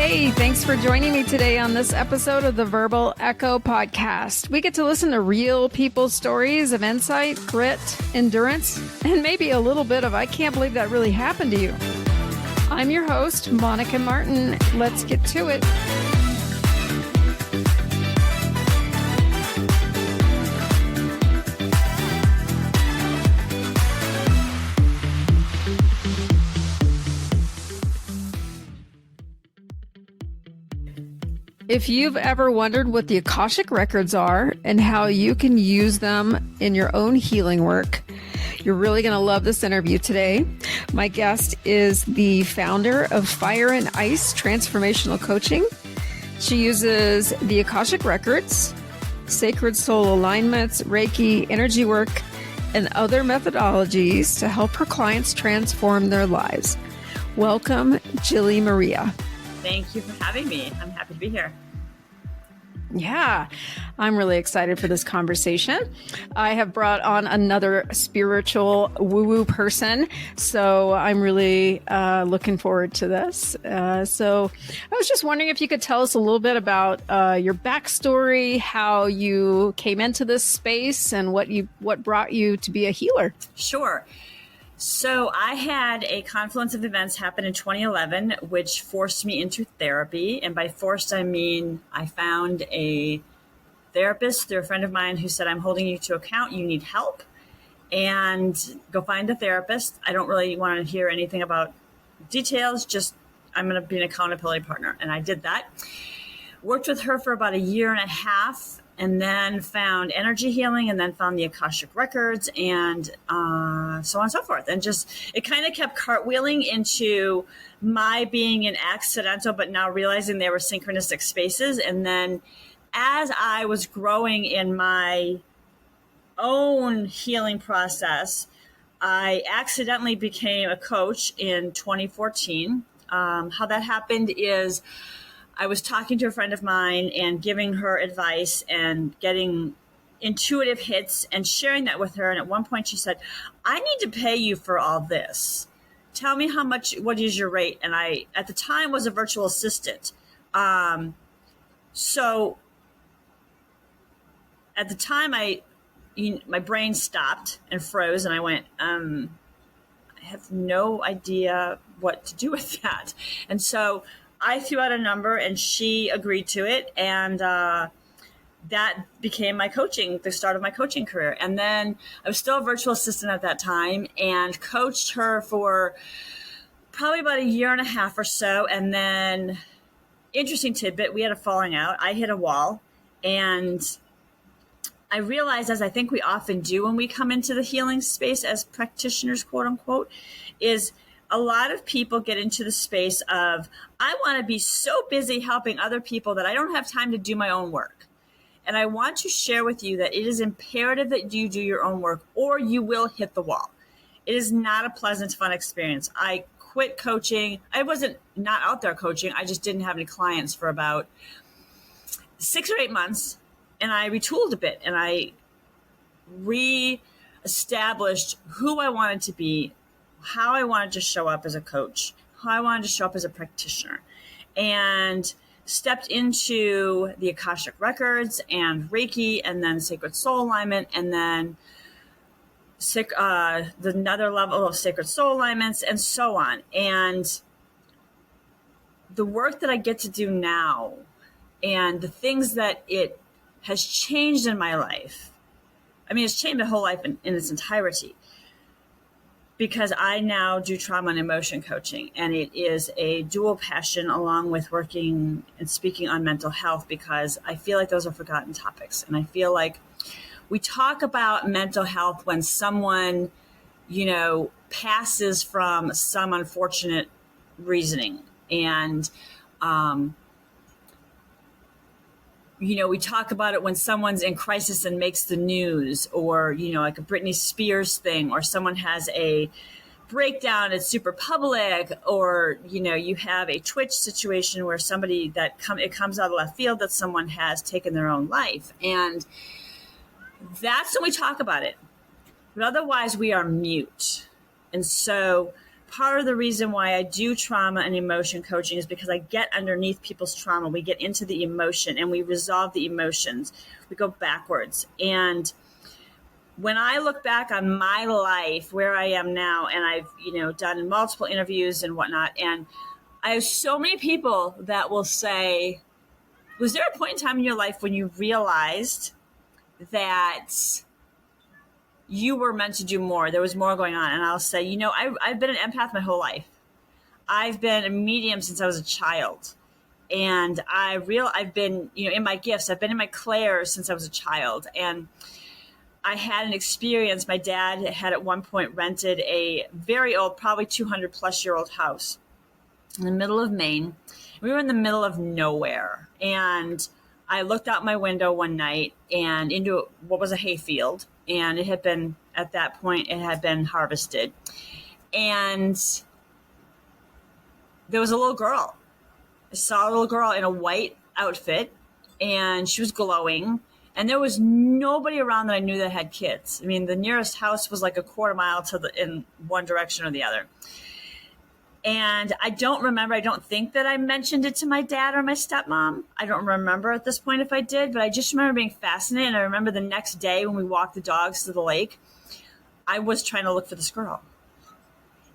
Hey, thanks for joining me today on this episode of the Verbal Echo podcast. We get to listen to real people's stories of insight, grit, endurance, and maybe a little bit of I can't believe that really happened to you. I'm your host, Monica Martin. Let's get to it. If you've ever wondered what the Akashic records are and how you can use them in your own healing work, you're really going to love this interview today. My guest is the founder of Fire and Ice Transformational Coaching. She uses the Akashic records, sacred soul alignments, Reiki, energy work, and other methodologies to help her clients transform their lives. Welcome, Jillie Maria. Thank you for having me. I'm happy to be here. Yeah, I'm really excited for this conversation. I have brought on another spiritual woo-woo person, so I'm really looking forward to this. So I was just wondering if you could tell us a little bit about your backstory, how you came into this space, and what brought you to be a healer. Sure. So I had a confluence of events happen in 2011, which forced me into therapy. And by forced, I mean I found a therapist through a friend of mine who said, I'm holding you to account. You need help. And go find a therapist. I don't really want to hear anything about details. Just I'm going to be an accountability partner. And I did that. Worked with her for about a year and a half. And then found energy healing, and then found the Akashic records, and so on and so forth. And just, it kind of kept cartwheeling into my being an accidental, but now realizing they were synchronistic spaces. And then as I was growing in my own healing process, I accidentally became a coach in 2014. How that happened is I was talking to a friend of mine and giving her advice and getting intuitive hits and sharing that with her. And at one point she said, I need to pay you for all this. Tell me what is your rate? And I, at the time, was a virtual assistant. So at the time my brain stopped and froze, and I went, I have no idea what to do with that. And so I threw out a number and she agreed to it. And that became the start of my coaching career. And then I was still a virtual assistant at that time and coached her for probably about a year and a half or so. And then, interesting tidbit, we had a falling out. I hit a wall. And I realized, as I think we often do when we come into the healing space as practitioners, quote unquote, is a lot of people get into the space of, I want to be so busy helping other people that I don't have time to do my own work. And I want to share with you that it is imperative that you do your own work or you will hit the wall. It is not a pleasant, fun experience. I quit coaching. I wasn't not out there coaching. I just didn't have any clients for about 6 or 8 months. And I retooled a bit and I reestablished who I wanted to be, how I wanted to show up as a coach, how I wanted to show up as a practitioner, and stepped into the Akashic records and Reiki, and then sacred soul alignment, and then another level of sacred soul alignments, and so on. And the work that I get to do now and the things that it has changed in my life, I mean, it's changed my whole life in its entirety. Because I now do trauma and emotion coaching, and it is a dual passion along with working and speaking on mental health, because I feel like those are forgotten topics. And I feel like we talk about mental health when someone, passes from some unfortunate reasoning. And, we talk about it when someone's in crisis and makes the news, or, like a Britney Spears thing, or someone has a breakdown, it's super public, or, you have a Twitch situation where somebody it comes out of left field that someone has taken their own life. And that's when we talk about it. But otherwise we are mute. And so part of the reason why I do trauma and emotion coaching is because I get underneath people's trauma. We get into the emotion and we resolve the emotions. We go backwards. And when I look back on my life, where I am now, and I've, done multiple interviews and whatnot, and I have so many people that will say, was there a point in time in your life when you realized that you were meant to do more? There was more going on. And I'll say, I've been an empath my whole life. I've been a medium since I was a child. And I've been, in my gifts, I've been in my clairs since I was a child. And I had an experience. My dad had at one point rented a very old, probably 200 plus year old house in the middle of Maine. We were in the middle of nowhere. And I looked out my window one night and into what was a hayfield. And it had been, at that point, it had been harvested. And there was a little girl. I saw a little girl in a white outfit, and she was glowing. And there was nobody around that I knew that had kids. I mean, the nearest house was like a quarter mile in one direction or the other. And I don't think that I mentioned it to my dad or my stepmom. I don't remember at this point if I did, but I just remember being fascinated. And I remember the next day when we walked the dogs to the lake, I was trying to look for this girl.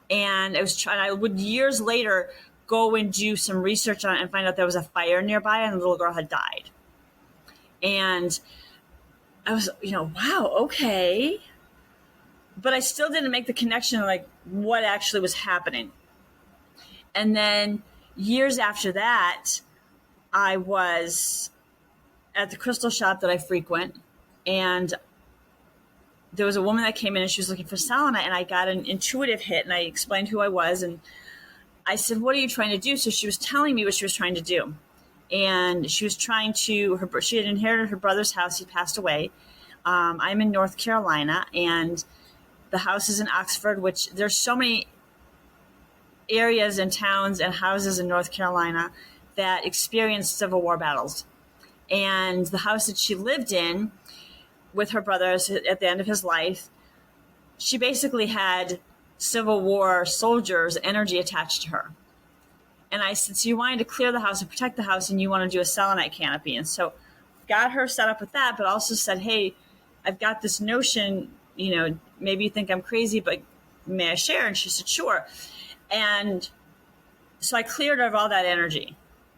And I would years later go and do some research on it and find out there was a fire nearby and the little girl had died. And I was, wow, okay. But I still didn't make the connection, like what actually was happening. And then years after that, I was at the crystal shop that I frequent, and there was a woman that came in and she was looking for selenite, and I got an intuitive hit, and I explained who I was, and I said, what are you trying to do? So she was telling me what she was trying to do. And she was trying to, she had inherited her brother's house. He passed away. I'm in North Carolina, and the house is in Oxford, which there's so many areas and towns and houses in North Carolina that experienced Civil War battles. And the house that she lived in with her brother at the end of his life, she basically had Civil War soldiers' energy attached to her. And I said, so you wanted to clear the house and protect the house, and you want to do a selenite canopy. And so got her set up with that, but also said, hey, I've got this notion, maybe you think I'm crazy, but may I share? And she said, sure. And so I cleared her of all that energy.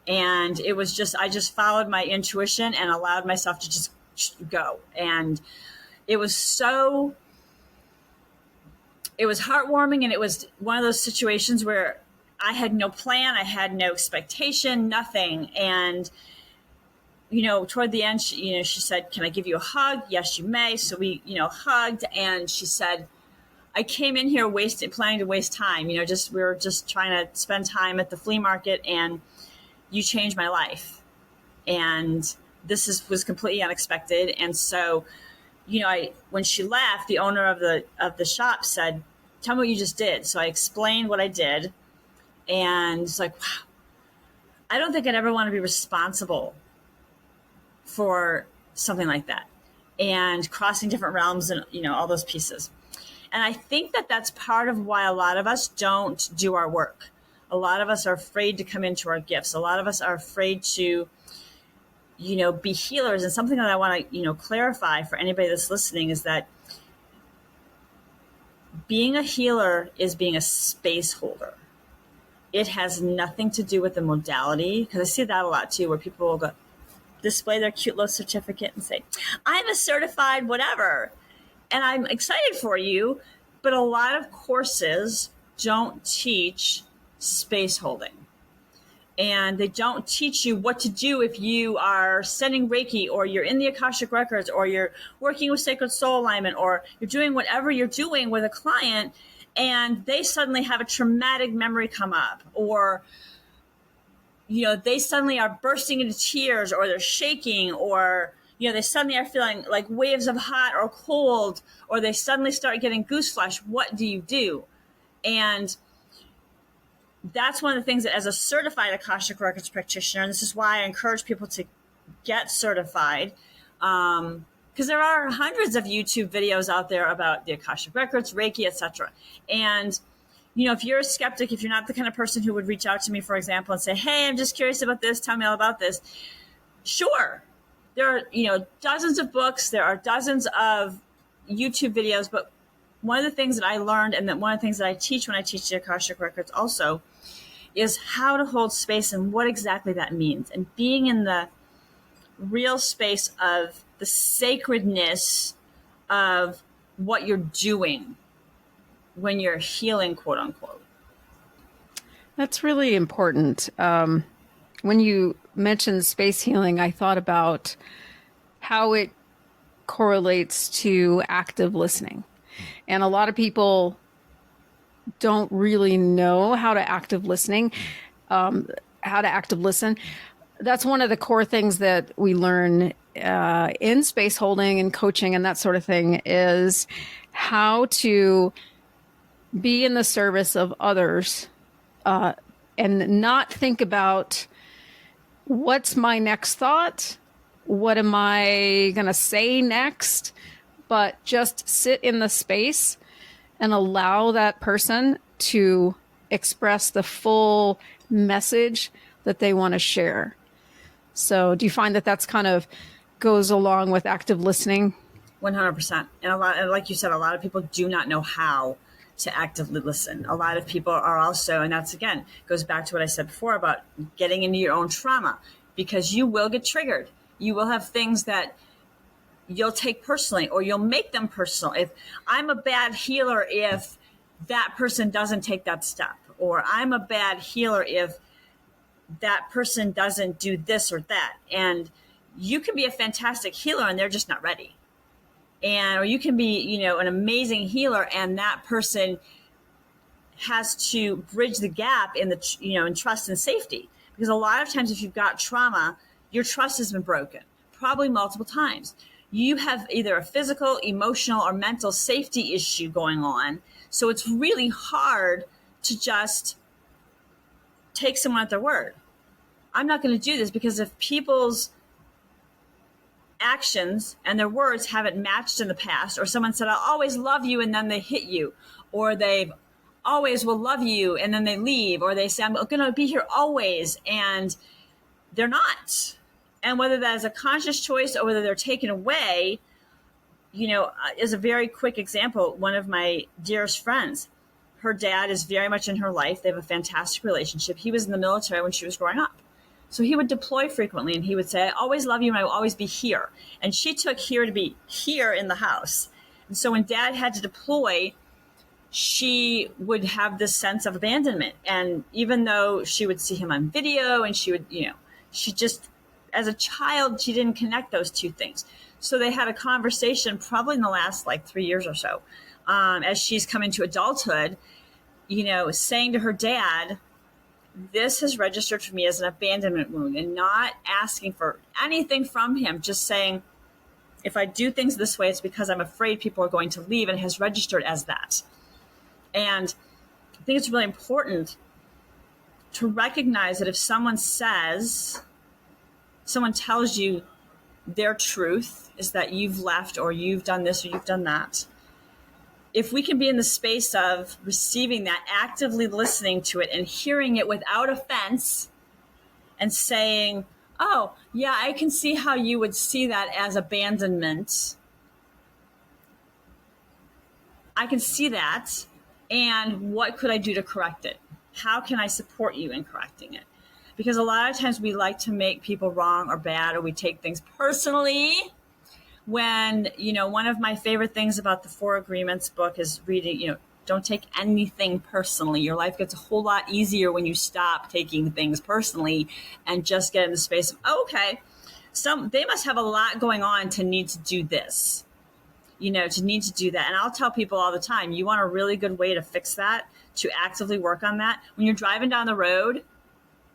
And it was I just followed my intuition and allowed myself to just go. And it was heartwarming. And it was one of those situations where I had no plan. I had no expectation, nothing. And, toward the end, she said, can I give you a hug? Yes, you may. So we, hugged. And she said, I came in here planning to waste time. We were just trying to spend time at the flea market, and you changed my life. And this was completely unexpected. And so, when she left, the owner of the shop said, tell me what you just did. So I explained what I did. And it's like, wow, I don't think I'd ever want to be responsible for something like that, and crossing different realms and, all those pieces. And I think that that's part of why a lot of us don't do our work. A lot of us are afraid to come into our gifts. A lot of us are afraid to, be healers. And something that I want to, clarify for anybody that's listening is that being a healer is being a space holder. It has nothing to do with the modality, because I see that a lot too, where people will go display their cute little certificate and say, I'm a certified whatever. And I'm excited for you, but a lot of courses don't teach space holding. And they don't teach you what to do if you are sending Reiki, or you're in the Akashic Records, or you're working with Sacred Soul Alignment, or you're doing whatever you're doing with a client, and they suddenly have a traumatic memory come up, or they suddenly are bursting into tears, or they're shaking, or they suddenly are feeling like waves of hot or cold, or they suddenly start getting goose flesh. What do you do? And that's one of the things that, as a certified Akashic Records practitioner, and this is why I encourage people to get certified, because there are hundreds of YouTube videos out there about the Akashic Records, Reiki, etc. And if you're a skeptic, if you're not the kind of person who would reach out to me, for example, and say, hey, I'm just curious about this, tell me all about this. Sure. There are, dozens of books, there are dozens of YouTube videos, but one of the things that I learned, and that one of the things that I teach when I teach the Akashic Records also, is how to hold space and what exactly that means, and being in the real space of the sacredness of what you're doing when you're healing, quote unquote. That's really important. When you mentioned space healing, I thought about how it correlates to active listening. And a lot of people don't really know how to active listen. That's one of the core things that we learn in space holding and coaching and that sort of thing, is how to be in the service of others and not think about what's my next thought, what am I going to say next, but just sit in the space and allow that person to express the full message that they want to share. So do you find that that's kind of goes along with active listening? 100%. And like you said, a lot of people do not know how to actively listen. A lot of people are also, and that's again, goes back to what I said before about getting into your own trauma, because you will get triggered. You will have things that you'll take personally, or you'll make them personal. If I'm a bad healer, if that person doesn't take that step, or I'm a bad healer if that person doesn't do this or that. And you can be a fantastic healer and they're just not ready. Or you can be, an amazing healer and that person has to bridge the gap in in trust and safety. Because a lot of times if you've got trauma, your trust has been broken, probably multiple times. You have either a physical, emotional, or mental safety issue going on. So it's really hard to just take someone at their word. I'm not going to do this, because if people's actions and their words haven't matched in the past, or someone said, I'll always love you, and then they hit you, or they always will love you, and then they leave, or they say, I'm going to be here always, and they're not. And whether that is a conscious choice or whether they're taken away, is a very quick example. One of my dearest friends, her dad is very much in her life. They have a fantastic relationship. He was in the military when she was growing up. So he would deploy frequently, and he would say, I always love you and I will always be here. And she took here to be here in the house. And so when dad had to deploy, she would have this sense of abandonment. And even though she would see him on video and she would, she just, as a child, she didn't connect those two things. So they had a conversation probably in the last 3 years or so, as she's come into adulthood, saying to her dad, this has registered for me as an abandonment wound, and not asking for anything from him, just saying, if I do things this way, it's because I'm afraid people are going to leave, and it has registered as that. And I think it's really important to recognize that if someone tells you their truth is that you've left, or you've done this, or you've done that, if we can be in the space of receiving that, actively listening to it and hearing it without offense and saying, oh, yeah, I can see how you would see that as abandonment. I can see that. And what could I do to correct it? How can I support you in correcting it? Because a lot of times we like to make people wrong or bad, or we take things personally. When, one of my favorite things about the 4 Agreements book is reading, don't take anything personally. Your life gets a whole lot easier when you stop taking things personally and just get in the space of, okay, they must have a lot going on to need to do this, to need to do that. And I'll tell people all the time, you want a really good way to fix that, to actively work on that. When you're driving down the road,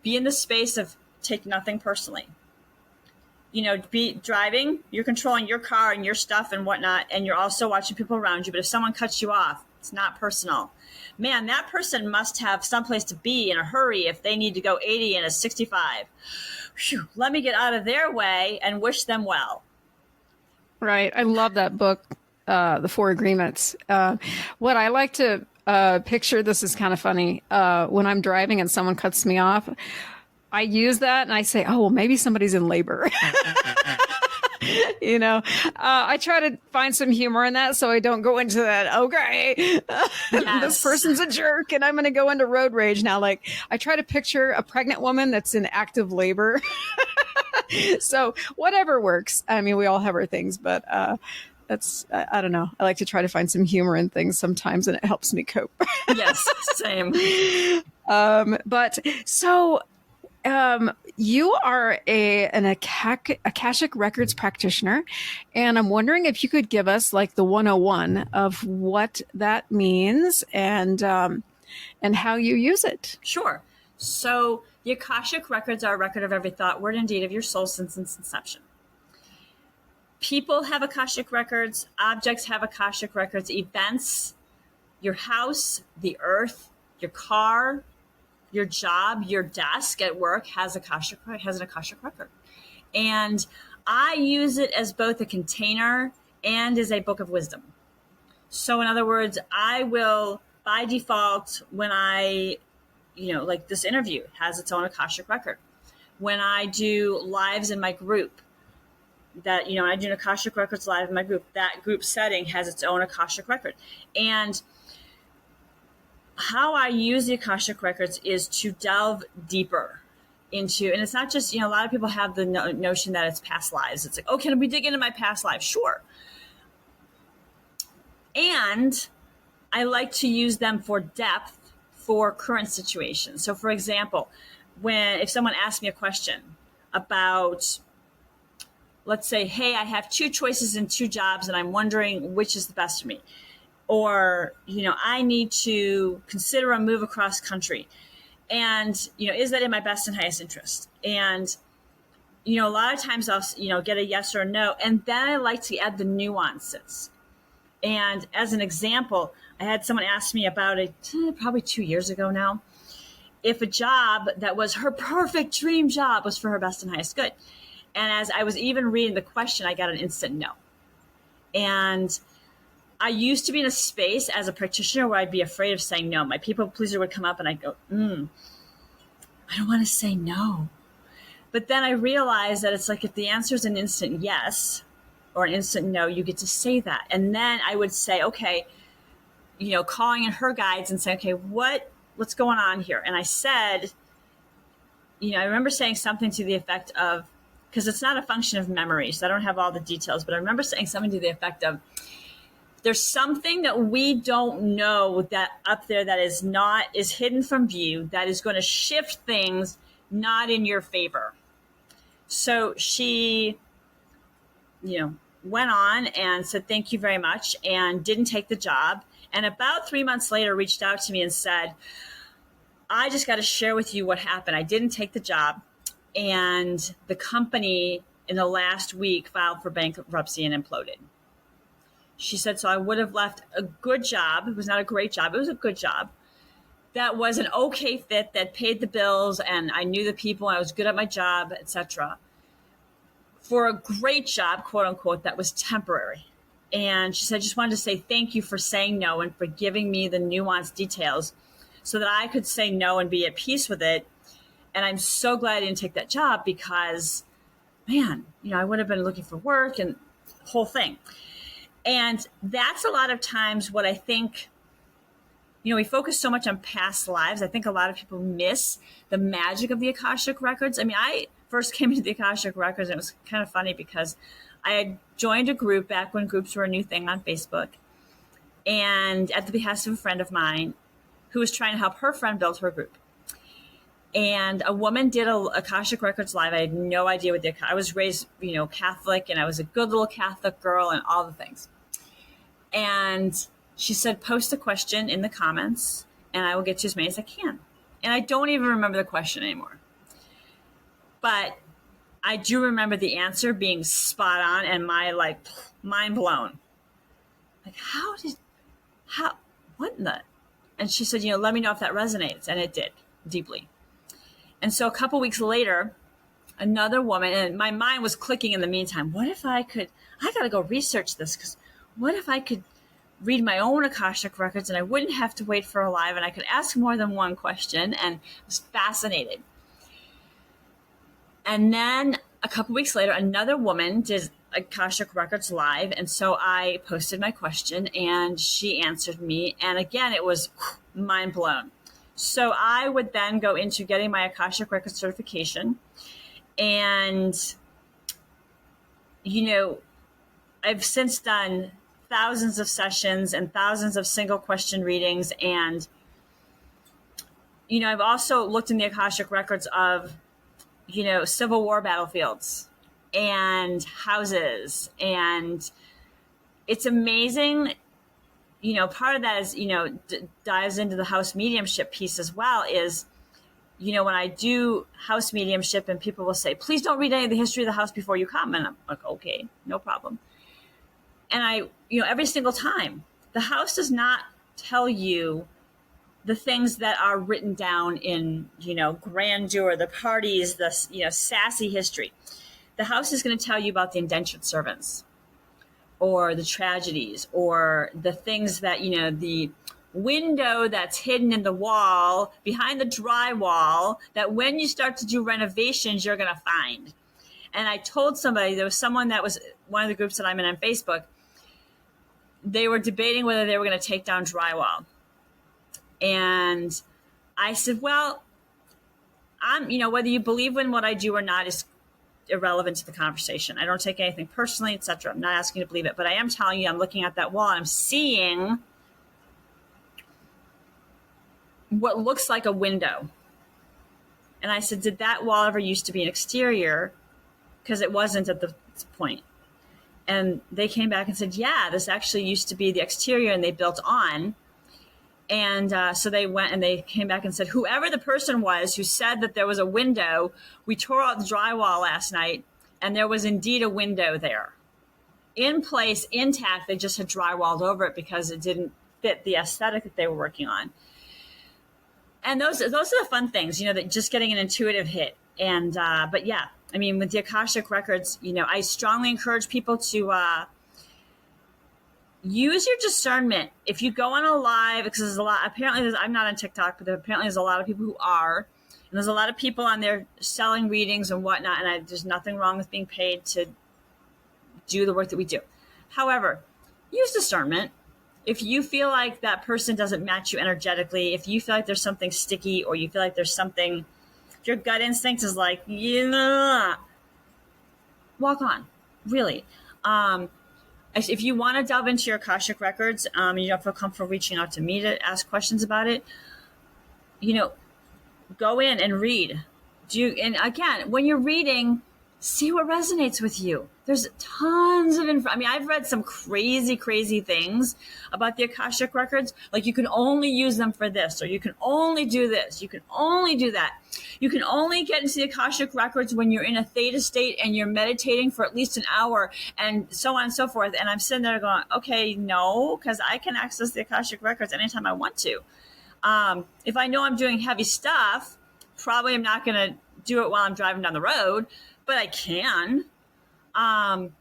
be in the space of take nothing personally. Be driving, you're controlling your car and your stuff and whatnot, and you're also watching people around you. But if someone cuts you off, it's not personal. Man, that person must have someplace to be in a hurry if they need to go 80 in a 65. Whew, let me get out of their way and wish them well. Right. I love that book, The 4 Agreements. What I like to picture. This is kind of funny. When I'm driving and someone cuts me off, I use that and I say, oh, well, maybe somebody's in labor. I try to find some humor in that so I don't go into that, okay, this person's a jerk and I'm going to go into road rage now. Like, I try to picture a pregnant woman that's in active labor. So whatever works. I mean, we all have our things, but I don't know. I like to try to find some humor in things sometimes and it helps me cope. Yes, same. But so you are an Akashic Records practitioner, and I'm wondering if you could give us like the 101 of what that means and how you use it. Sure. So the Akashic Records are a record of every thought, word, and deed of your soul since its inception. People have Akashic Records, objects have Akashic Records, events, your house, the earth, your car, your job, your desk at work has an Akashic record. And I use it as both a container and as a book of wisdom. So in other words, I will, by default, when like this interview has its own Akashic record. When I do lives in my group, I do an Akashic Records live in my group, that group setting has its own Akashic record. And how I use the Akashic Records is to delve deeper into, and it's not just, a lot of people have the notion that it's past lives. It's like, oh, can we dig into my past life? Sure. And I like to use them for depth for current situations. So for example, if someone asks me a question about, let's say, hey, I have 2 choices in 2 jobs and I'm wondering which is the best for me. Or, I need to consider a move across country. And, is that in my best and highest interest? And, a lot of times I'll, get a yes or a no. And then I like to add the nuances. And as an example, I had someone ask me about it probably 2 years ago now, if a job that was her perfect dream job was for her best and highest good. And as I was even reading the question, I got an instant no. And I used to be in a space as a practitioner where I'd be afraid of saying no. My people pleaser would come up and I'd go, I don't want to say no. But then I realized that it's like if the answer is an instant yes or an instant no, you get to say that. And then I would say, okay, calling in her guides and saying, okay, what's going on here? And I said, I remember saying something to the effect of, because it's not a function of memory, so I don't have all the details, but I remember saying something to the effect of, there's something that we don't know that up there that is hidden from view, that is going to shift things not in your favor. So she, went on and said, thank you very much, and didn't take the job. And about 3 months later, reached out to me and said, I just got to share with you what happened. I didn't take the job. And the company in the last week filed for bankruptcy and imploded. She said, so I would have left a good job. It was not a great job. It was a good job. That was an okay fit that paid the bills, and I knew the people, and I was good at my job, etc. For a great job, quote unquote, that was temporary. And she said, I just wanted to say thank you for saying no and for giving me the nuanced details so that I could say no and be at peace with it. And I'm so glad I didn't take that job because, man, I would have been looking for work and the whole thing. And that's a lot of times what I think, we focus so much on past lives. I think a lot of people miss the magic of the Akashic Records. I mean, I first came into the Akashic Records, and it was kind of funny because I had joined a group back when groups were a new thing on Facebook, and at the behest of a friend of mine who was trying to help her friend build her group. And a woman did a Akashic Records live. I had no idea what I was raised, Catholic, and I was a good little Catholic girl and all the things. And she said, post a question in the comments and I will get to as many as I can. And I don't even remember the question anymore. But I do remember the answer being spot on and my mind blown. Like, what in the? And she said, let me know if that resonates. And it did deeply. And so a couple weeks later, another woman, and my mind was clicking in the meantime. What if I got to go research this, because what if I could read my own Akashic records, and I wouldn't have to wait for a live, and I could ask more than one question, and I was fascinated. And then a couple weeks later, another woman did Akashic Records live, and so I posted my question, and she answered me, and again, it was mind blown. So I would then go into getting my Akashic Records certification, and, I've since done thousands of sessions and thousands of single question readings, and, I've also looked in the Akashic Records of, Civil War battlefields and houses, and it's amazing. Part of that is, dives into the house mediumship piece as well is, when I do house mediumship and people will say, please don't read any of the history of the house before you come. And I'm like, okay, no problem. And I, every single time, the house does not tell you the things that are written down in, grandeur, the parties, the, sassy history. The house is going to tell you about the indentured servants or the tragedies or the things that, the window that's hidden in the wall behind the drywall that when you start to do renovations, you're going to find. And I told somebody, there was someone that was one of the groups that I'm in on Facebook. They were debating whether they were going to take down drywall. And I said, well, whether you believe in what I do or not is irrelevant to the conversation. I don't take anything personally, etc. I'm not asking you to believe it, but I am telling you, I'm looking at that wall and I'm seeing what looks like a window. And I said, did that wall ever used to be an exterior? Because it wasn't at the point. And they came back and said, yeah, this actually used to be the exterior and they built on. And so they went and they came back and said, whoever the person was who said that there was a window, we tore out the drywall last night and there was indeed a window there. In place, intact, they just had drywalled over it because it didn't fit the aesthetic that they were working on. And those are the fun things, that just getting an intuitive hit. And, but yeah, I mean, with the Akashic Records, I strongly encourage people to use your discernment. If you go on a live, because there's a lot, apparently I'm not on TikTok, but apparently there's a lot of people who are, and there's a lot of people on there selling readings and whatnot. And there's nothing wrong with being paid to do the work that we do. However, use discernment. If you feel like that person doesn't match you energetically, if you feel like there's something sticky or you feel like there's something, if your gut instinct is like, walk on, really. If you want to delve into your Akashic Records, and you don't feel comfortable reaching out to me to ask questions about it, go in and read. And again, when you're reading, see what resonates with you. There's tons of info. I mean, I've read some crazy, crazy things about the Akashic Records. Like you can only use them for this, or you can only do this. You can only do that. You can only get into the Akashic Records when you're in a theta state and you're meditating for at least an hour and so on and so forth. And I'm sitting there going, okay, no, because I can access the Akashic Records anytime I want to. If I know I'm doing heavy stuff, probably I'm not going to do it while I'm driving down the road, but I can. And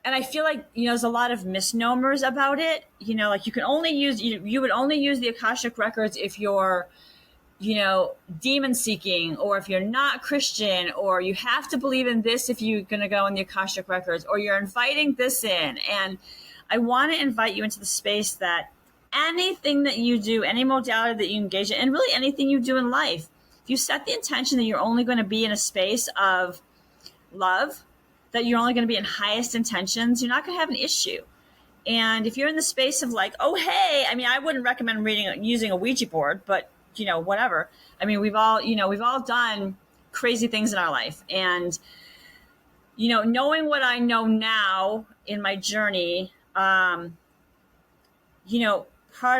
I feel like, there's a lot of misnomers about it. Like you can only use, you would only use the Akashic Records if you're, demon seeking, or if you're not Christian, or you have to believe in this if you're going to go in the Akashic Records, or you're inviting this in. And I want to invite you into the space that anything that you do, any modality that you engage in, and really anything you do in life, if you set the intention that you're only going to be in a space of love, that you're only going to be in highest intentions, you're not going to have an issue. And if you're in the space of like, oh, hey, I mean, I wouldn't recommend using a Ouija board, but whatever. I mean, we've all done crazy things in our life. And, knowing what I know now in my journey, part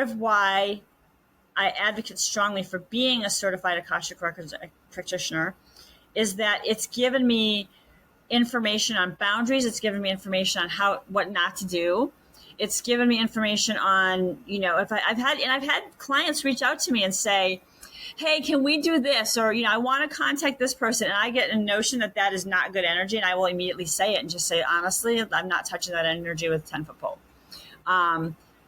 of why I advocate strongly for being a certified Akashic Records practitioner is that it's given me information on boundaries. It's given me information on what not to do. It's given me information on, if I've had clients reach out to me and say, hey, can we do this? Or, I want to contact this person. And I get a notion that is not good energy. And I will immediately say it and just say, honestly, I'm not touching that energy with a 10-foot pole.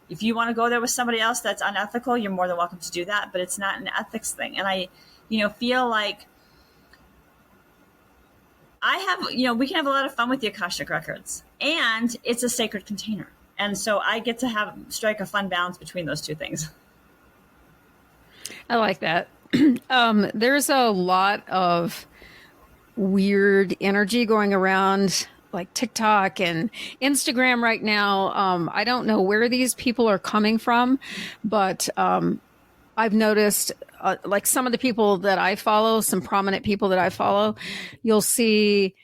If you want to go there with somebody else that's unethical, you're more than welcome to do that, but it's not an ethics thing. And I, feel like I have, we can have a lot of fun with the Akashic records, and it's a sacred container. And so I get to strike a fun balance between those two things. I like that. There's a lot of weird energy going around like TikTok and Instagram right now. I don't know where these people are coming from, but I've noticed like some of the people that I follow, some prominent people that I follow, you'll see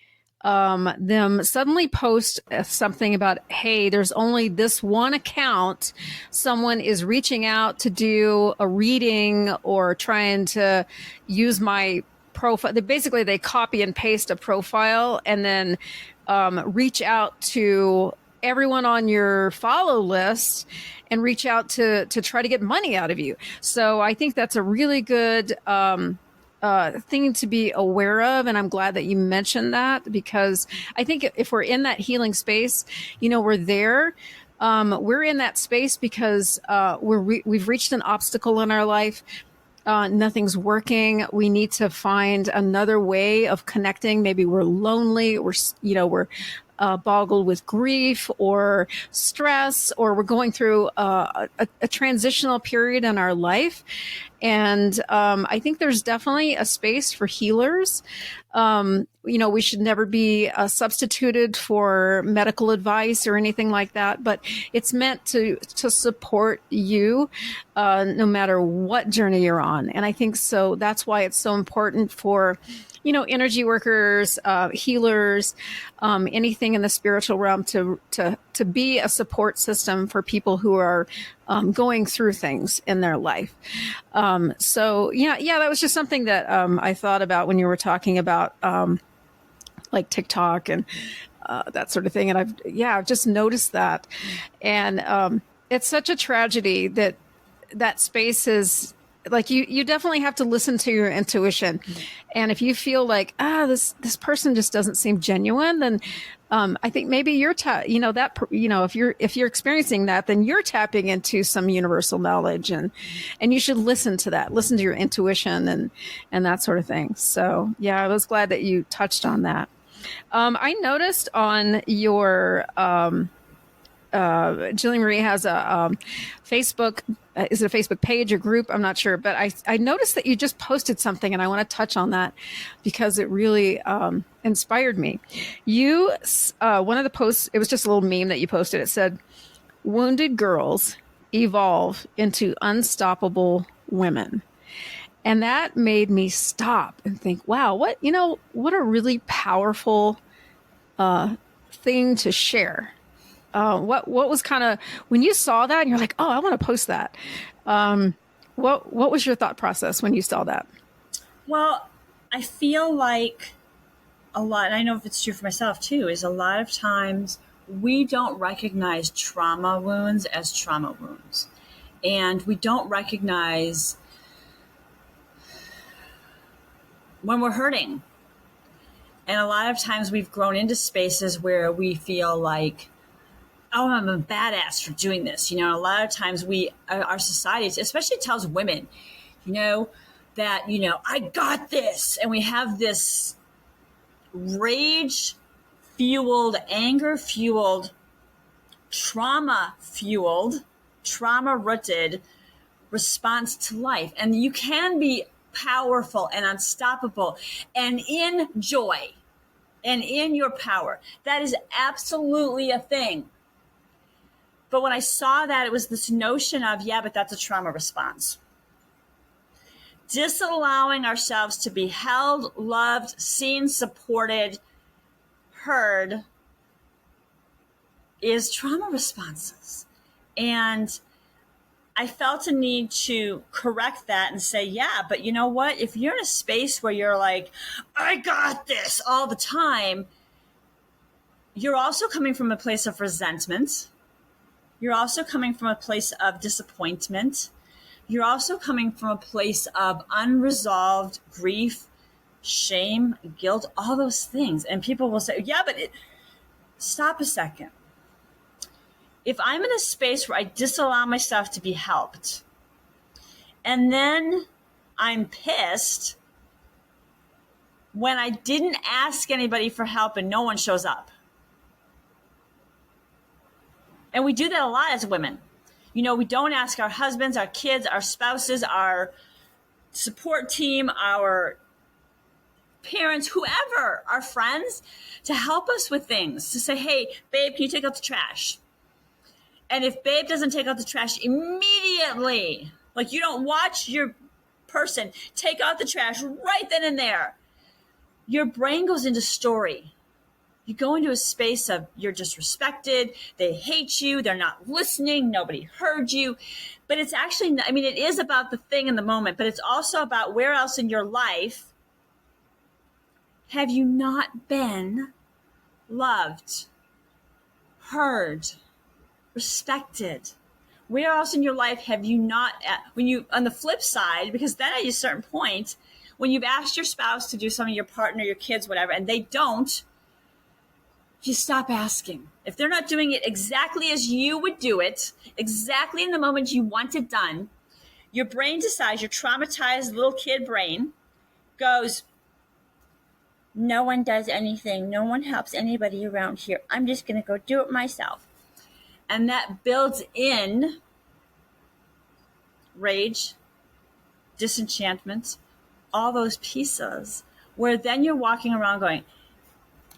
them suddenly post something about, hey, there's only this one account. Someone is reaching out to do a reading or trying to use my profile. Basically, they copy and paste a profile and then reach out to everyone on your follow list and reach out to try to get money out of you. So I think that's a really good thing to be aware of. And I'm glad that you mentioned that, because I think if we're in that healing space, we're there. We're in that space because we've reached an obstacle in our life. Nothing's working. We need to find another way of connecting. Maybe we're lonely. We're boggled with grief or stress, or we're going through a transitional period in our life. And I think there's definitely a space for healers. We should never be substituted for medical advice or anything like that, but it's meant to support you no matter what journey you're on. And I think so that's why it's so important for energy workers, healers, anything in the spiritual realm to be a support system for people who are going through things in their life. So that was just something that I thought about when you were talking about like TikTok and that sort of thing. And I've just noticed that. And it's such a tragedy that space is, like, you definitely have to listen to your intuition. And if you feel like, this person just doesn't seem genuine, then I think maybe you're if you're experiencing that, then you're tapping into some universal knowledge, and you should listen to that, listen to your intuition and that sort of thing. So I was glad that you touched on that. I noticed on your Jillie Marie has a Facebook. Is it a Facebook page or group? I'm not sure, but I noticed that you just posted something, and I want to touch on that because it really inspired me. You one of the posts, it was just a little meme that you posted. It said, "Wounded girls evolve into unstoppable women." And that made me stop and think, wow, what a really powerful thing to share. What was kind of, when you saw that and you're like, oh, I want to post that. What was your thought process when you saw that? Well, I feel like a lot, and I know if it's true for myself too, is a lot of times we don't recognize trauma wounds as trauma wounds. And we don't recognize when we're hurting. And a lot of times we've grown into spaces where we feel like, oh, I'm a badass for doing this. A lot of times our society, especially tells women, that, I got this. And we have this rage fueled, anger fueled, trauma rooted response to life. And you can be powerful and unstoppable and in joy and in your power. That is absolutely a thing. But when I saw that, it was this notion of, but that's a trauma response. Disallowing ourselves to be held, loved, seen, supported, heard is trauma responses. And I felt a need to correct that and say, but you know what? If you're in a space where you're like, I got this all the time, you're also coming from a place of resentment. You're also coming from a place of disappointment. You're also coming from a place of unresolved grief, shame, guilt, all those things. And people will say, but stop a second. if I'm in a space where I disallow myself to be helped, and then I'm pissed when I didn't ask anybody for help and no one shows up. And we do that a lot as women. You know, we don't ask our husbands, our kids, our spouses, our support team, our parents, whoever, our friends, to help us with things, to say, hey, babe, can you take out the trash? And if babe doesn't take out the trash immediately, like you don't watch your person take out the trash right then and there, your brain goes into story. You go into a space of you're disrespected, they hate you, they're not listening, nobody heard you. But it's actually, I mean, it is about the thing in the moment, but it's also about where else in your life have you not been loved, heard, respected? Where else in your life have you not, when you, on the flip side, because then at a certain point, when you've asked your spouse to do something, your partner, your kids, whatever, and they don't, you stop asking. If they're not doing it exactly as you would do it, exactly in the moment you want it done, your brain decides, your traumatized little kid brain goes, no one does anything. No one helps anybody around here. I'm just going to go do it myself. And that builds in rage, disenchantment, all those pieces, where then you're walking around going,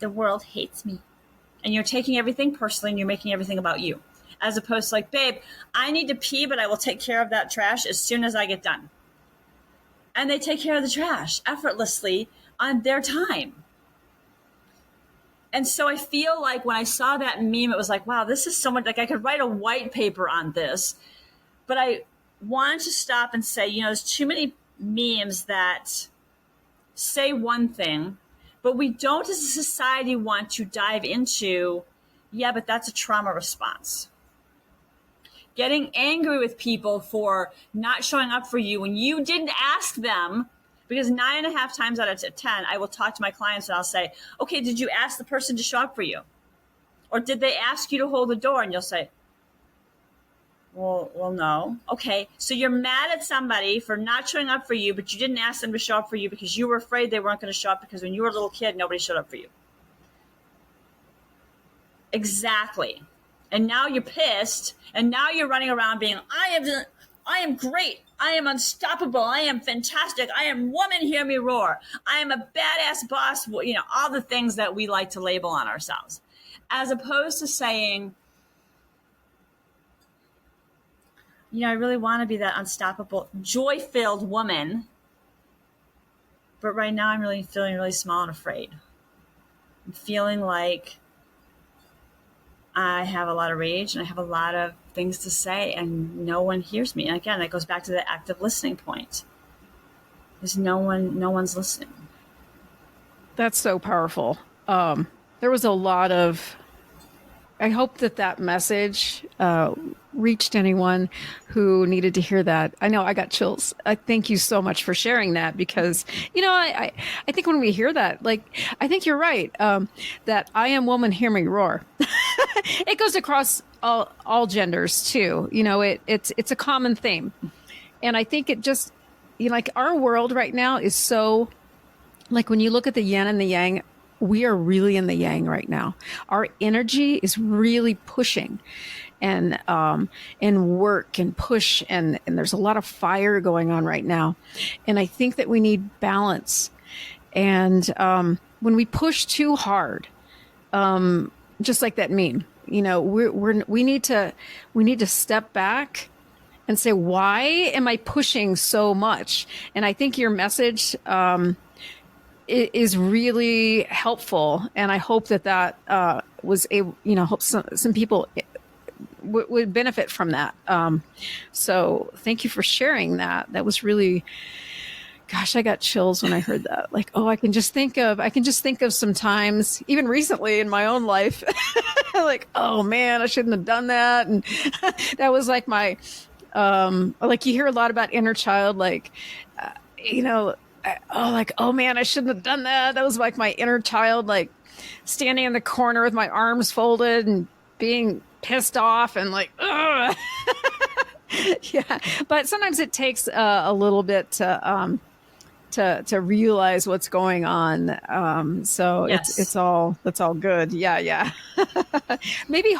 the world hates me. And you're taking everything personally and you're making everything about you. As opposed to like, babe, I need to pee, but I will take care of that trash as soon as I get done. And they take care of the trash effortlessly on their time. And so I feel like when I saw that meme, it was like, wow, this is so much, like I could write a white paper on this. But I wanted to stop and say, you know, there's too many memes that say one thing, but we don't as a society want to dive into, yeah, but that's a trauma response. Getting angry with people for not showing up for you when you didn't ask them, because 9.5 times out of 10, I will talk to my clients and I'll say, okay, did you ask the person to show up for you? Or did they ask you to hold the door? And you'll say, well, no. Okay, so you're mad at somebody for not showing up for you, but you didn't ask them to show up for you because you were afraid they weren't going to show up because when you were a little kid, nobody showed up for you. Exactly. And now you're pissed, and now you're running around being, I am great. I am unstoppable. I am fantastic. I am woman, hear me roar. I am a badass boss. You know, all the things that we like to label on ourselves. As opposed to saying, you know, I really want to be that unstoppable, joy-filled woman. But right now I'm really feeling really small and afraid. I'm feeling like I have a lot of rage and I have a lot of things to say and no one hears me. And again, that goes back to the active listening point. There's no one's listening. That's so powerful. There was a lot of, I hope that message reached anyone who needed to hear that. I know I got chills. I thank you so much for sharing that because, you know, I think when we hear that, like, I think you're right, that I am woman, hear me roar. It goes across all genders too. You know, it's a common theme. And I think it just, you know, like our world right now is so, like when you look at the yin and the yang, we are really in the yang right now. Our energy is really pushing and work and push. And there's a lot of fire going on right now. And I think that we need balance. And when we push too hard, just like that meme, you know, we need to step back and say, why am I pushing so much? And I think your message, is really helpful, and I hope that was able, you know, hope some people would benefit from that. So thank you for sharing that. That was really, gosh, I got chills when I heard that. Like, oh, I can just think of some times, even recently in my own life, like, oh man, I shouldn't have done that, and that was like my, like you hear a lot about inner child, like, you know. Oh man, I shouldn't have done that. That was like my inner child, like standing in the corner with my arms folded and being pissed off and like, ugh. Yeah. But sometimes it takes a little bit to realize what's going on. So Yes. that's all good. Yeah. Yeah. Maybe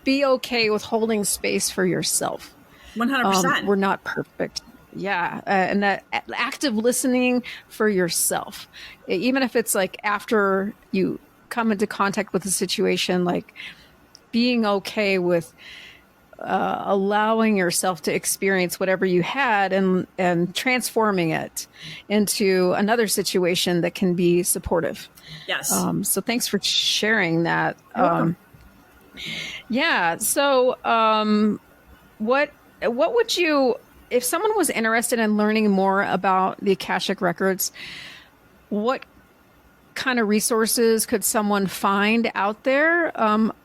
be okay with holding space for yourself. 100%. We're not perfect. Yeah. And that active listening for yourself, even if it's like after you come into contact with a situation, like being okay with allowing yourself to experience whatever you had and transforming it into another situation that can be supportive. Yes. So thanks for sharing that. You're welcome. Yeah. So what would you, if someone was interested in learning more about the Akashic records, what kind of resources could someone find out there?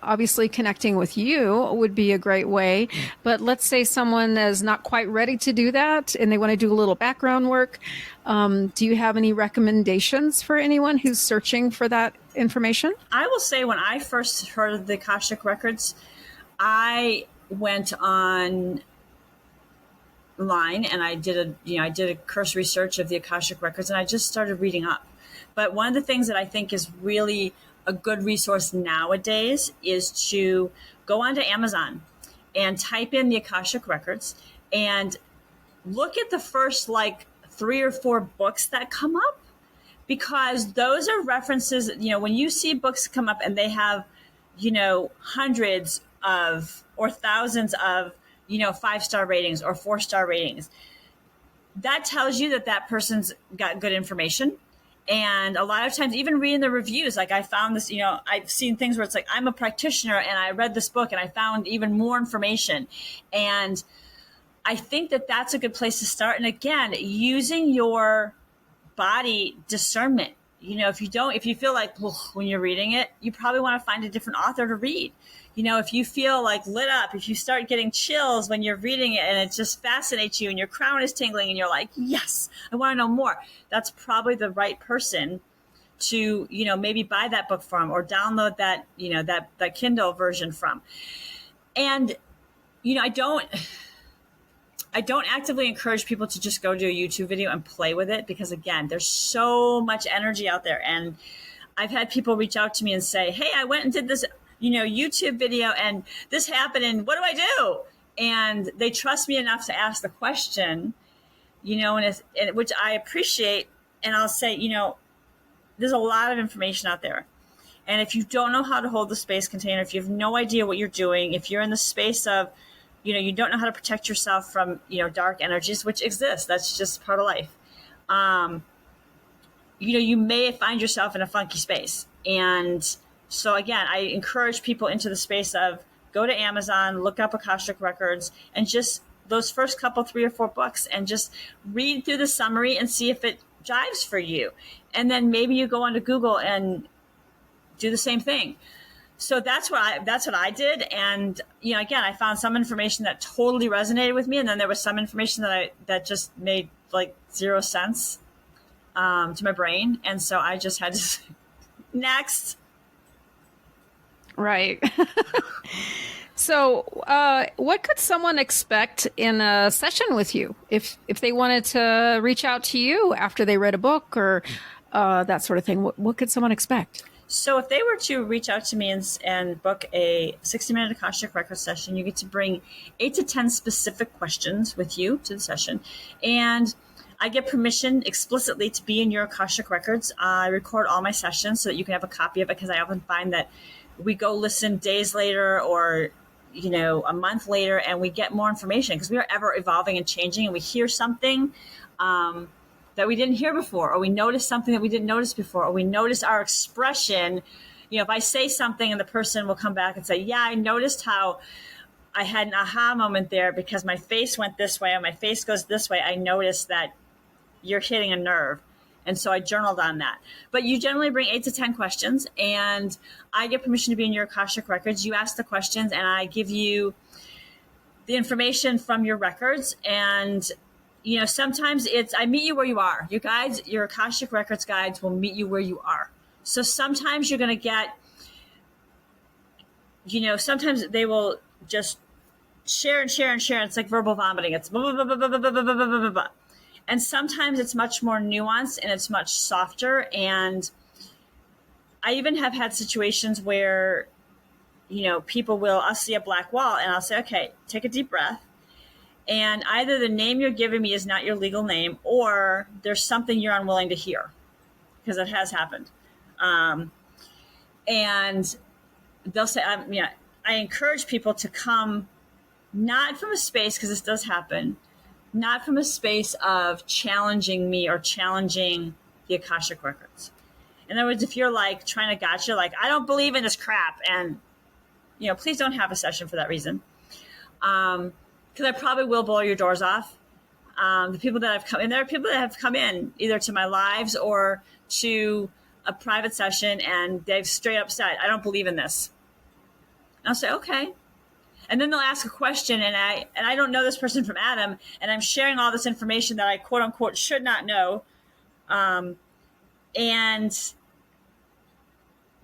Obviously, connecting with you would be a great way. But let's say someone is not quite ready to do that and they want to do a little background work. Do you have any recommendations for anyone who's searching for that information? I will say when I first heard of the Akashic records, I went online and I did a cursory search of the Akashic records, and I just started reading up. But one of the things that I think is really a good resource nowadays is to go onto Amazon and type in the Akashic records and look at the first like 3 or 4 books that come up, because those are references. When you see books come up and they have, hundreds of or thousands of, 5-star ratings or 4-star ratings, that tells you that person's got good information. And a lot of times, even reading the reviews, like I found this, I've seen things where it's like, I'm a practitioner and I read this book and I found even more information. And I think that that's a good place to start. And again, using your body discernment. If you feel like when you're reading it, you probably want to find a different author to read. If you feel like lit up, if you start getting chills when you're reading it and it just fascinates you and your crown is tingling and you're like, yes, I want to know more, that's probably the right person to, maybe buy that book from or download that, that Kindle version from. And, I don't actively encourage people to just go do a YouTube video and play with it, because again, there's so much energy out there. And I've had people reach out to me and say, hey, I went and did this, YouTube video and this happened and what do I do? And they trust me enough to ask the question, and which I appreciate. And I'll say, there's a lot of information out there. And if you don't know how to hold the space container, if you have no idea what you're doing, if you're in the space of, you don't know how to protect yourself from, dark energies, which exist. That's just part of life. You may find yourself in a funky space. And so again, I encourage people into the space of go to Amazon, look up Akashic records, and just those first couple, 3 or 4 books, and just read through the summary and see if it jives for you. And then maybe you go onto Google and do the same thing. So that's what I did. And, again, I found some information that totally resonated with me. And then there was some information that just made like 0 sense to my brain. And so I just had to next. Right. So what could someone expect in a session with you if they wanted to reach out to you after they read a book or that sort of thing? What could someone expect? So if they were to reach out to me and book a 60-minute Akashic record session, you get to bring 8 to 10 specific questions with you to the session. And I get permission explicitly to be in your Akashic records. I record all my sessions so that you can have a copy of it, because I often find that we go listen days later or, a month later, and we get more information because we are ever evolving and changing, and we hear something that we didn't hear before, or we notice something that we didn't notice before, or we notice our expression. If I say something and the person will come back and say, yeah, I noticed how I had an aha moment there because my face went this way or my face goes this way. I noticed that you're hitting a nerve. And so I journaled on that. But you generally bring 8 to 10 questions, and I get permission to be in your Akashic records. You ask the questions and I give you the information from your records. And sometimes I meet you where you are. Your Akashic records guides will meet you where you are. So sometimes you're going to get sometimes they will just share and share and share. It's like verbal vomiting. It's blah, blah, blah, blah, blah, blah, blah, blah, blah, blah, blah. And sometimes it's much more nuanced and it's much softer. And I even have had situations where, I'll see a black wall and I'll say, okay, take a deep breath. And either the name you're giving me is not your legal name, or there's something you're unwilling to hear, because it has happened. And they'll say, I encourage people to come not from a space, because this does happen, not from a space of challenging me or challenging the Akashic records. In other words, if you're like trying to gotcha, like, I don't believe in this crap, and, please don't have a session for that reason. Because I probably will blow your doors off. The people that have come, and there are people that have come in either to my lives or to a private session, and they've straight up said, I don't believe in this. And I'll say, okay. And then they'll ask a question, and I don't know this person from Adam, and I'm sharing all this information that I quote unquote should not know. And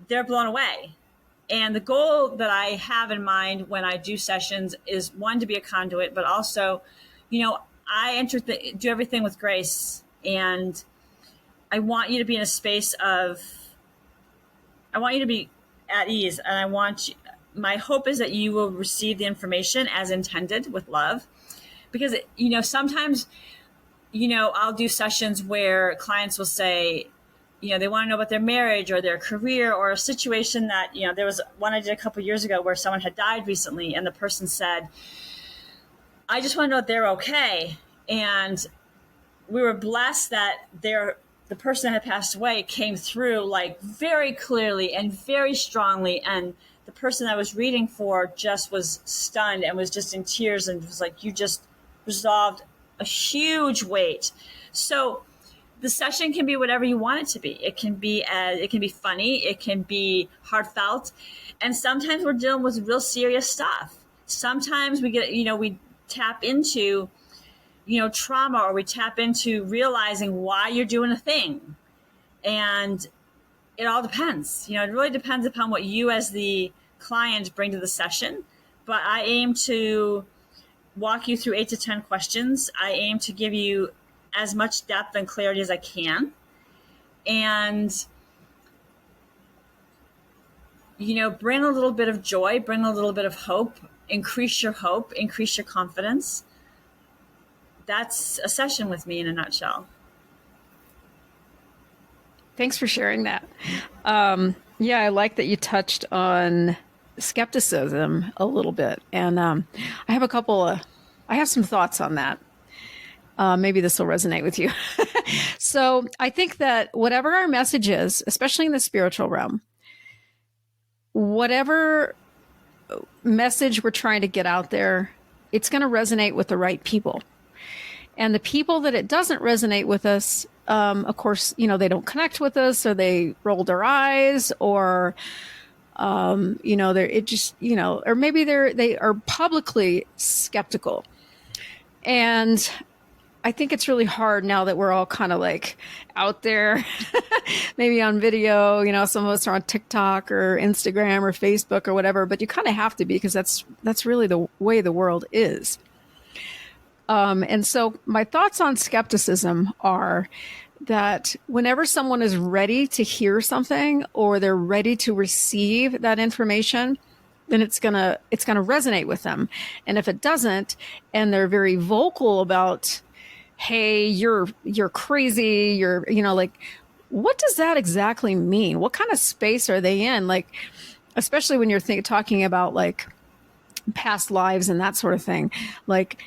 they're blown away. And the goal that I have in mind when I do sessions is, one, to be a conduit, but also, I do everything with grace. And I want you to be in a space I want you to be at ease. And my hope is that you will receive the information as intended with love. Because, sometimes, I'll do sessions where clients will say, they want to know about their marriage or their career or a situation that, there was one I did a couple of years ago where someone had died recently, and the person said, I just want to know that they're okay. And we were blessed that the person that had passed away came through like very clearly and very strongly. And the person I was reading for just was stunned and was just in tears and was like, you just resolved a huge weight. So the session can be whatever you want it to be. It can be funny. It can be heartfelt. And sometimes we're dealing with real serious stuff. Sometimes we tap into, trauma, or we tap into realizing why you're doing a thing. And it all depends. It really depends upon what you as the client bring to the session. But I aim to walk you through 8 to 10 questions. I aim to give you as much depth and clarity as I can. And, bring a little bit of joy, bring a little bit of hope, increase your confidence. That's a session with me in a nutshell. Thanks for sharing that. I like that you touched on skepticism a little bit. And I have some thoughts on that. Maybe this will resonate with you. So I think that whatever our message is, especially in the spiritual realm, whatever message we're trying to get out there, it's going to resonate with the right people. And the people that it doesn't resonate with us, of course, they don't connect with us, or they roll their eyes, or, or maybe they are publicly skeptical. And I think it's really hard now that we're all kind of like out there, maybe on video, some of us are on TikTok or Instagram or Facebook or whatever, but you kind of have to be, because that's really the way the world is. And so my thoughts on skepticism are that whenever someone is ready to hear something, or they're ready to receive that information, then it's gonna resonate with them. And if it doesn't, and they're very vocal about, hey, you're crazy, you're, like, what does that exactly mean? What kind of space are they in? Like, especially when you're talking about like past lives and that sort of thing. Like,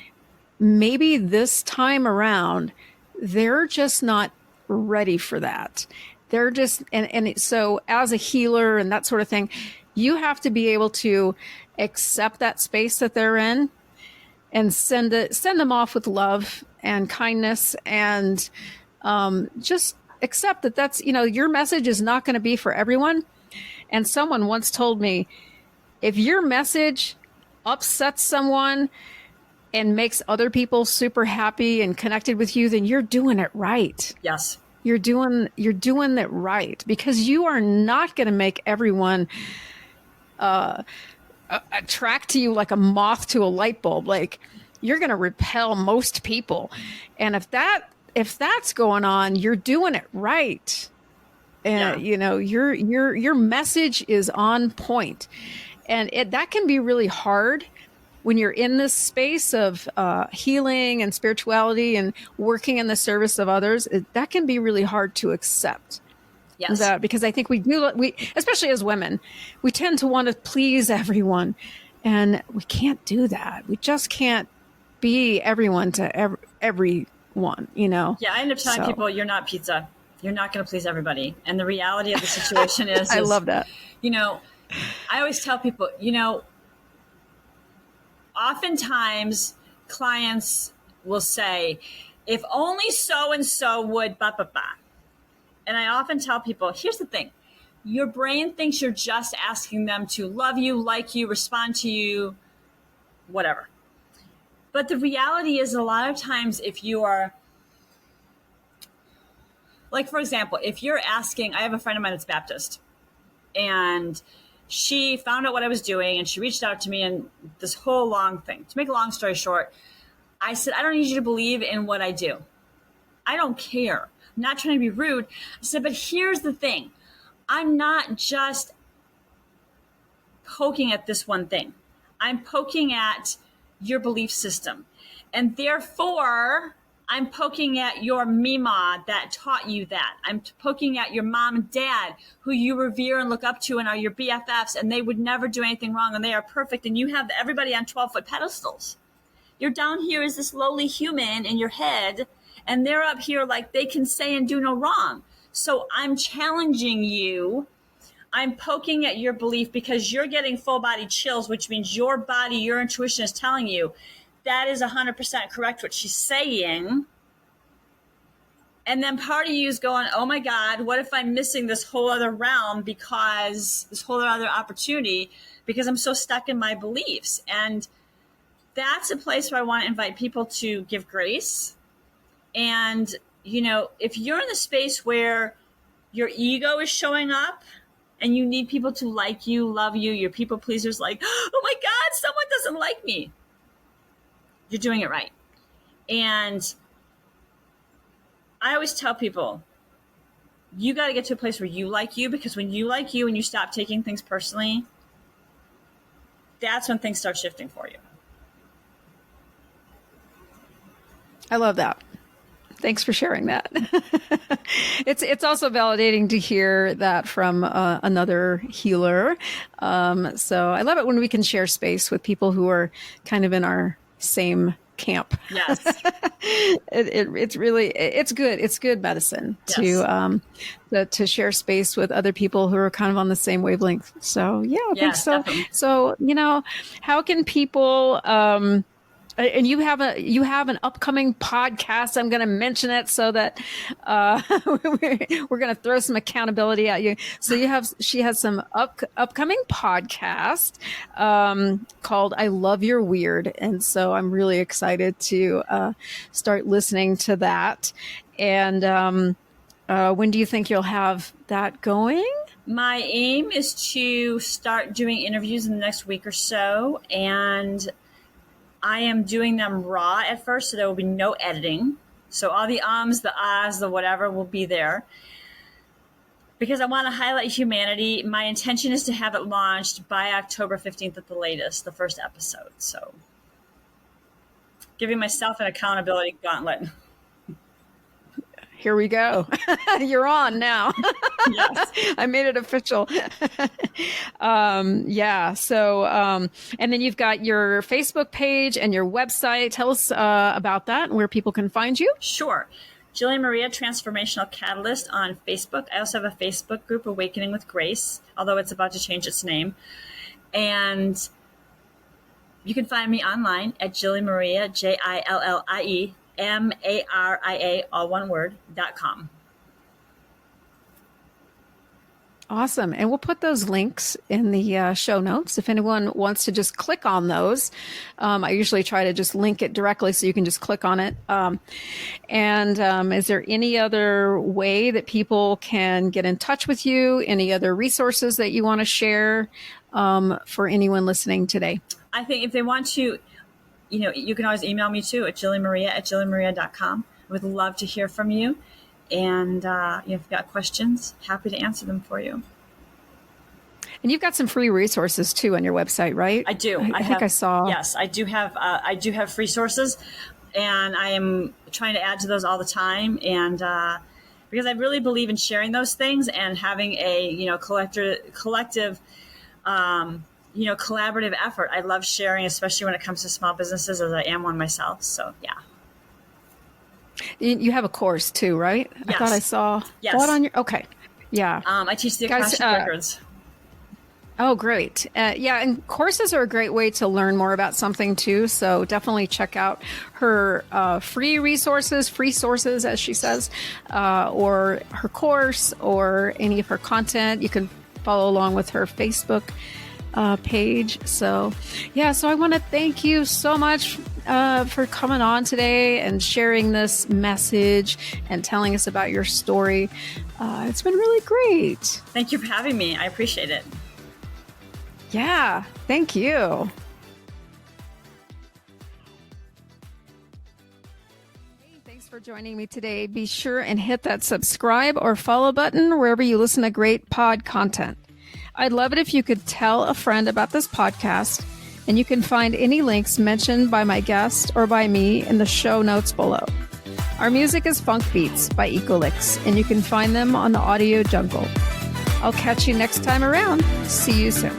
maybe this time around, they're just not ready for that. They're just, so as a healer and that sort of thing, you have to be able to accept that space that they're in, and send them off with love and kindness, and just accept that that's, your message is not going to be for everyone. And someone once told me, if your message upsets someone and makes other people super happy and connected with you, then you're doing it right. Yes. You're doing it right, because you are not going to make everyone attract to you like a moth to a light bulb. Like you're going to repel most people. And if that's going on, you're doing it right. And you know, your message is on point. And that can be really hard when you're in this space of healing and spirituality and working in the service of others. That can be really hard to accept. Yes. Because I think we especially as women, we tend to want to please everyone, and we can't do that. We just can't be everyone to everyone, you know? Yeah, I end up telling people, you're not pizza. You're not going to please everybody. And the reality of the situation is, I love that. You know, I always tell people, you know, oftentimes clients will say, if only so-and-so would, blah, blah, blah. And I often tell people, here's the thing. Your brain thinks you're just asking them to love you, like you, respond to you, whatever. But the reality is a lot of times if you are, like, for example, if you're asking, I have a friend of mine that's Baptist, and she found out what I was doing and she reached out to me and this whole long thing. To make a long story short, I said, I don't need you to believe in what I do. I don't care. I'm not trying to be rude. I said, but here's the thing. I'm not just poking at this one thing. I'm poking at your belief system. And therefore, I'm poking at your Mima that taught you that. I'm poking at your mom and dad who you revere and look up to and are your BFFs, and they would never do anything wrong and they are perfect. And you have everybody on 12-foot pedestals. You're down here as this lowly human in your head, and they're up here like they can say and do no wrong. So I'm challenging you. I'm poking at your belief because you're getting full body chills, which means your body, your intuition is telling you that is 100% correct what she's saying. And then part of you is going, oh my God, what if I'm missing this whole other realm because this whole other opportunity because I'm so stuck in my beliefs? And that's a place where I want to invite people to give grace. And, you know, if you're in the space where your ego is showing up and you need people to like you, love you, your people pleasers like, oh my God, someone doesn't like me. You're doing it right. And I always tell people, you got to get to a place where you like you, because when you like you and you stop taking things personally, that's when things start shifting for you. I love that. Thanks for sharing that. It's also validating to hear that from another healer. So I love it when we can share space with people who are kind of in our same camp. Yes. It's really, it's good. It's good medicine to share space with other people who are kind of on the same wavelength. So yeah, I think so. Definitely. So, you know, how can people, and you have an upcoming podcast. I'm going to mention it so that we're going to throw some accountability at you. So she has some upcoming podcast called "I Love Your Weird," and so I'm really excited to start listening to that. And when do you think you'll have that going? My aim is to start doing interviews in the next week or so, and I am doing them raw at first, so there will be no editing. So all the ums, the ahs, the whatever will be there. Because I want to highlight humanity. My intention is to have it launched by October 15th at the latest, the first episode. So giving myself an accountability gauntlet. Here we go. You're on now. Yes. I made it official. Yeah. So, and then you've got your Facebook page and your website. Tell us about that and where people can find you. Sure. Jillie Maria, Transformational Catalyst on Facebook. I also have a Facebook group, Awakening with Grace, although it's about to change its name. And you can find me online at Jillie Maria, JILLIE. MARIA, all one word, .com. Awesome. And we'll put those links in the show notes. If anyone wants to just click on those, I usually try to just link it directly so you can just click on it. Is there any other way that people can get in touch with you? Any other resources that you want to share for anyone listening today? I think if they want to, you can always email me too at JillieMaria@JillieMaria.com. I would love to hear from you. And if you've got questions, happy to answer them for you. And you've got some free resources too on your website, right? I do. I think I saw. Yes, I do have. I do have free sources, and I am trying to add to those all the time. And because I really believe in sharing those things and having a collective, collaborative effort. I love sharing, especially when it comes to small businesses, as I am one myself. So yeah. You have a course too, right? Yes. I thought I saw that on your. Okay, yeah. I teach the Akashic records. Oh, great! And courses are a great way to learn more about something too. So definitely check out her free sources, as she says, or her course, or any of her content. You can follow along with her Facebook page. So I want to thank you so much for coming on today and sharing this message and telling us about your story. It's been really great. Thank you for having me. I appreciate it. Yeah, thank you. Hey, thanks for joining me today. Be sure and hit that subscribe or follow button wherever you listen to great pod content. I'd love it if you could tell a friend about this podcast, and you can find any links mentioned by my guest or by me in the show notes below. Our music is Funk Beats by Ecolix, and you can find them on the Audio Jungle. I'll catch you next time around. See you soon.